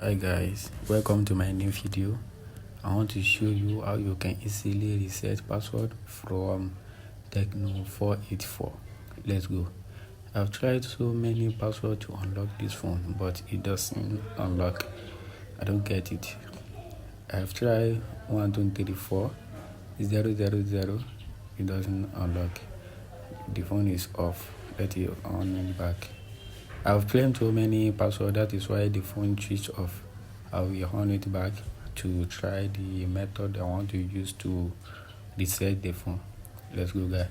Hi guys, welcome to my new video. I want to show you how you can easily reset password from Tecno 484. Let's go. I've tried so many passwords to unlock this phone, but it doesn't unlock. I don't get it. I've tried 1234 000. It doesn't unlock. The phone is off. Let it on and back. I've claimed so many passwords, that is why the phone switched off. I will on it back to try the method I want to use to reset the phone. Let's go, guys.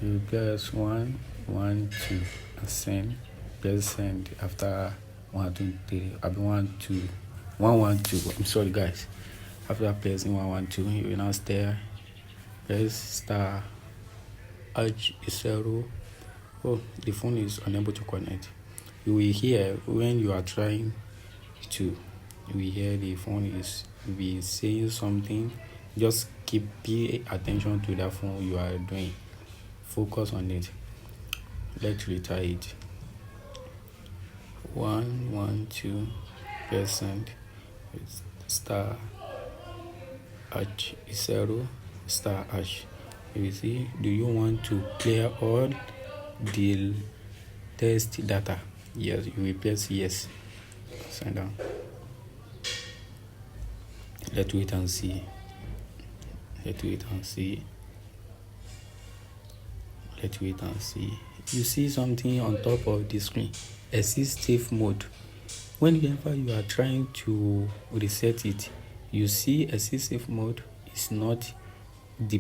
You press 1, 1, 2 and send. Press send after 1, 2, 3. I've been 1, 2, 1, 1, 2. I'm sorry, guys. After pressing 1, 1, 2, you will now stare. Press star H0. Oh, the phone is unable to connect. You will hear when you are trying to, you will hear the phone will be saying something. Just pay attention to that phone you are doing. Focus on it. Let's retry it. 1, 1, 2, percent star H0 star H. You will see. Do you want to clear all the test data? Yes, you will press yes. Send down. Let's wait and see. Let's wait and see. Let's wait and see. You see something on top of the screen. Exit safe mode. Whenever you are trying to reset it, you see exit safe mode is not the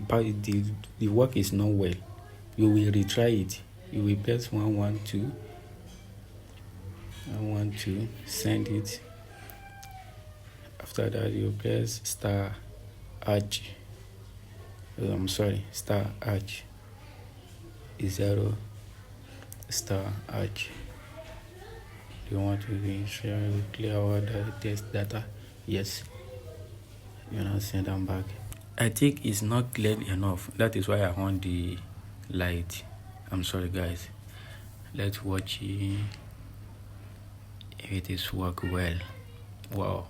work is not well. You will retry it. You will press 1, 1, 2. 1, 1, 2. Send it. After that, you press star H. Star H 0 star H. Do you want to clear all the test data? Yes. You now send them back. I think it's not clear enough. That is why I want the light. I'm sorry, guys. Let's watch it. If it is work well. Wow.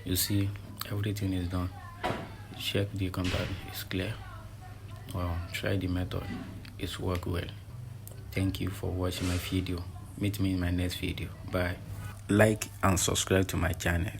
You see, everything is done. Check the contact. It's clear. Wow. Try the method. It's work well. Thank you for watching my video. Meet me in my next video. Bye. Like and subscribe to my channel.